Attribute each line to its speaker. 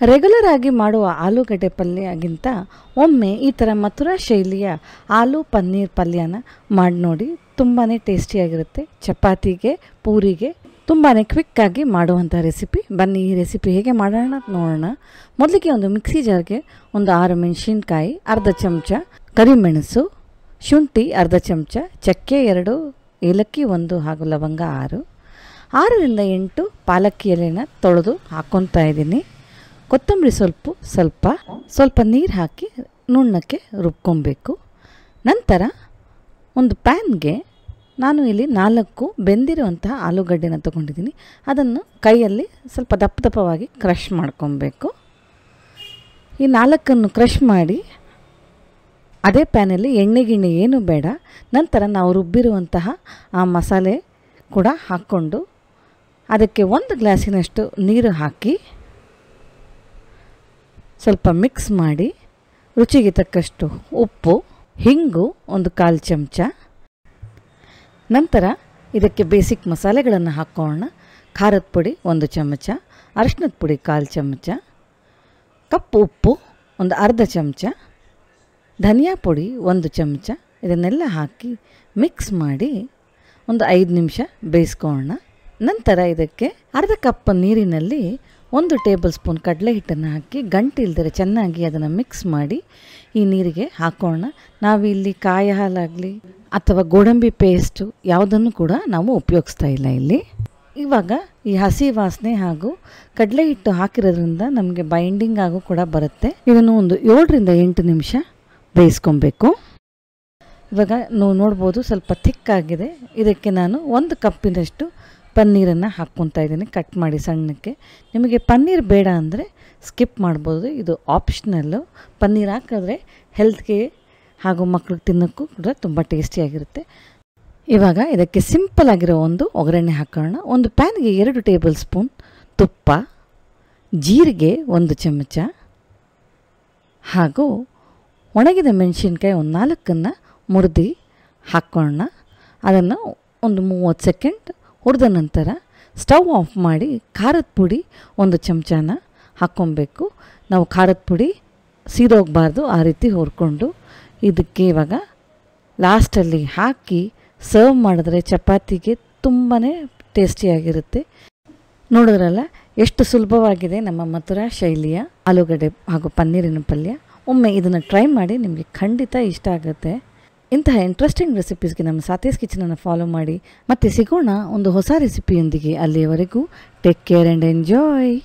Speaker 1: Regular ಆಗಿ ಮಾಡುವ ಆಲೂಗಡ್ಡೆ ಪಲ್ಯಕ್ಕಿಂತ ಒಮ್ಮೆ ಈ ಥರ ಮಥುರಾ ಶೈಲಿಯ ಆಲೂ ಪನ್ನೀರ್ ಪಲ್ಯನ ಮಾಡಿ ನೋಡಿ. ತುಂಬಾ ಟೇಸ್ಟಿಯಾಗಿರುತ್ತೆ. ಚಪಾತಿಗೆ, ಪೂರಿಗೆ ತುಂಬಾ ಕ್ವಿಕ್ಕಾಗಿ ಮಾಡುವಂಥ ರೆಸಿಪಿ. ಬನ್ನಿ ಈ ರೆಸಿಪಿ ಹೇಗೆ ಮಾಡೋಣ ನೋಡೋಣ. ಮೊದಲಿಗೆ ಒಂದು ಮಿಕ್ಸಿ ಜಾರ್ಗೆ ಒಂದು 6 ಮೆಣಸಿನ್ಕಾಯಿ, ಅರ್ಧ ಚಮಚ ಕರಿಮೆಣಸು, ಶುಂಠಿ ಅರ್ಧ ಚಮಚ, ಚಕ್ಕೆ 2, ಏಲಕ್ಕಿ 1 ಹಾಗೂ ಲವಂಗ 6 ರಿಂದ 8 ಪಾಲಕ್ಕಿ ಎಲೆನ ತೊಳೆದು ಹಾಕ್ಕೊತಾ ಇದ್ದೀನಿ. ಕೊತ್ತಂಬರಿ ಸ್ವಲ್ಪ ನೀರು ಹಾಕಿ ನುಣ್ಣಕ್ಕೆ ರುಬ್ಕೊಬೇಕು. ನಂತರ ಒಂದು ಪ್ಯಾನ್ಗೆ ನಾನು ಇಲ್ಲಿ 4 ಬೆಂದಿರುವಂತಹ ಆಲೂಗಡ್ಡೆನ ತೊಗೊಂಡಿದ್ದೀನಿ. ಅದನ್ನು ಕೈಯಲ್ಲಿ ಸ್ವಲ್ಪ ದಪ್ಪವಾಗಿ ಕ್ರಷ್ ಮಾಡ್ಕೊಬೇಕು. ಈ 4 ಕ್ರಷ್ ಮಾಡಿ ಅದೇ ಪ್ಯಾನಲ್ಲಿ ಎಣ್ಣೆ ಏನೂ ಬೇಡ. ನಂತರ ನಾವು ರುಬ್ಬಿರುವಂತಹ ಆ ಮಸಾಲೆ ಕೂಡ ಹಾಕ್ಕೊಂಡು ಅದಕ್ಕೆ 1 ಗ್ಲಾಸಿನಷ್ಟು ನೀರು ಹಾಕಿ ಸ್ವಲ್ಪ ಮಿಕ್ಸ್ ಮಾಡಿ, ರುಚಿಗೆ ತಕ್ಕಷ್ಟು ಉಪ್ಪು, ಹಿಂಗು 1/4 ಚಮಚ. ನಂತರ ಇದಕ್ಕೆ ಬೇಸಿಕ್ ಮಸಾಲೆಗಳನ್ನು ಹಾಕೋಣ. ಖಾರದ ಪುಡಿ 1 ಚಮಚ, ಅರಿಶಿನದ ಪುಡಿ 1/4 ಚಮಚ, ಕಪ್ಪು ಉಪ್ಪು ಒಂದು ಅರ್ಧ ಚಮಚ, ಧನಿಯಾ ಪುಡಿ 1 ಚಮಚ. ಇದನ್ನೆಲ್ಲ ಹಾಕಿ ಮಿಕ್ಸ್ ಮಾಡಿ ಒಂದು 5 ನಿಮಿಷ ಬೇಯಿಸ್ಕೊಳ್ಳೋಣ. ನಂತರ ಇದಕ್ಕೆ ಅರ್ಧ ಕಪ್ ನೀರಿನಲ್ಲಿ 1 ಟೇಬಲ್ ಸ್ಪೂನ್ ಕಡಲೆ ಹಿಟ್ಟನ್ನು ಹಾಕಿ ಗಂಟು ಇಲ್ದರೆ ಚೆನ್ನಾಗಿ ಅದನ್ನು ಮಿಕ್ಸ್ ಮಾಡಿ ಈ ನೀರಿಗೆ ಹಾಕೋಣ. ನಾವಿಲ್ಲಿ ಕಾಯಿ ಹಾಲಾಗಲಿ ಅಥವಾ ಗೋಡಂಬಿ ಪೇಸ್ಟು ಯಾವುದನ್ನು ಕೂಡ ನಾವು ಉಪಯೋಗಿಸ್ತಾ ಇಲ್ಲ ಇಲ್ಲಿ. ಇವಾಗ ಈ ಹಸಿ ವಾಸನೆ ಹಾಗೂ ಕಡಲೆ ಹಿಟ್ಟು ಹಾಕಿರೋದ್ರಿಂದ ನಮಗೆ ಬೈಂಡಿಂಗ್ ಆಗು ಕೂಡ ಬರುತ್ತೆ. ಇದನ್ನು ಒಂದು 7 ರಿಂದ 8 ನಿಮಿಷ ಬೇಯಿಸ್ಕೊಬೇಕು. ಇವಾಗ ನೀವು ನೋಡ್ಬೋದು ಸ್ವಲ್ಪ ಥಿಕ್ಕಾಗಿದೆ. ಇದಕ್ಕೆ ನಾನು 1 ಕಪ್ಪಿನಷ್ಟು ಪನ್ನೀರನ್ನು ಹಾಕ್ಕೊತಾ ಇದ್ದೀನಿ, ಕಟ್ ಮಾಡಿ ಸಣ್ಣಕ್ಕೆ. ನಿಮಗೆ ಪನ್ನೀರ್ ಬೇಡ ಅಂದರೆ ಸ್ಕಿಪ್ ಮಾಡ್ಬೋದು, ಇದು ಆಪ್ಷನಲ್ಲು. ಪನ್ನೀರ್ ಹಾಕಿದ್ರೆ ಹೆಲ್ತ್ಗೆ ಹಾಗೂ ಮಕ್ಕಳಿಗೆ ತಿನ್ನೋಕ್ಕೂ ಕೂಡ ತುಂಬ ಟೇಸ್ಟಿಯಾಗಿರುತ್ತೆ. ಇವಾಗ ಇದಕ್ಕೆ ಸಿಂಪಲ್ ಆಗಿರೋ ಒಂದು ಒಗ್ಗರಣೆ ಹಾಕೋಣ. ಒಂದು ಪ್ಯಾನ್ಗೆ 2 ಟೇಬಲ್ ಸ್ಪೂನ್ ತುಪ್ಪ, ಜೀರಿಗೆ 1 ಚಮಚ ಹಾಗೂ ಒಣಗಿದ ಮೆಣಸಿನ್ಕಾಯಿ ಒಂದು 4 ಮುರಿದು ಹಾಕೋಣ. ಅದನ್ನು ಒಂದು 30 ಸೆಕೆಂಡ್ ಹುರಿದ ನಂತರ ಸ್ಟವ್ ಆಫ್ ಮಾಡಿ ಖಾರದ ಪುಡಿ 1 ಚಮಚನ ಹಾಕ್ಕೊಬೇಕು. ನಾವು ಖಾರದ ಪುಡಿ ಸೀದೋಗಬಾರ್ದು, ಆ ರೀತಿ ಹುರ್ಕೊಂಡು ಇದಕ್ಕೆ ಇವಾಗ ಲಾಸ್ಟಲ್ಲಿ ಹಾಕಿ ಸರ್ವ್ ಮಾಡಿದ್ರೆ ಚಪಾತಿಗೆ ತುಂಬಾ ಟೇಸ್ಟಿಯಾಗಿರುತ್ತೆ. ನೋಡಿದ್ರಲ್ಲ ಎಷ್ಟು ಸುಲಭವಾಗಿದೆ ನಮ್ಮ ಮಥುರಾ ಶೈಲಿಯ ಆಲೂಗಡ್ಡೆ ಹಾಗೂ ಪನ್ನೀರಿನ ಪಲ್ಯ. ಒಮ್ಮೆ ಇದನ್ನು ಟ್ರೈ ಮಾಡಿ, ನಿಮಗೆ ಖಂಡಿತ ಇಷ್ಟ ಆಗುತ್ತೆ. ಇಂತಹ ಇಂಟ್ರೆಸ್ಟಿಂಗ್ ರೆಸಿಪೀಸ್ಗೆ ನಮ್ಮ ಸಾತೇಸ್ ಕಿಚನನ್ನು ಫಾಲೋ ಮಾಡಿ. ಮತ್ತೆ ಸಿಗೋಣ ಒಂದು ಹೊಸ ರೆಸಿಪಿಯೊಂದಿಗೆ. ಅಲ್ಲಿಯವರೆಗೂ ಟೇಕ್ ಕೇರ್ ಆ್ಯಂಡ್ ಎಂಜಾಯ್.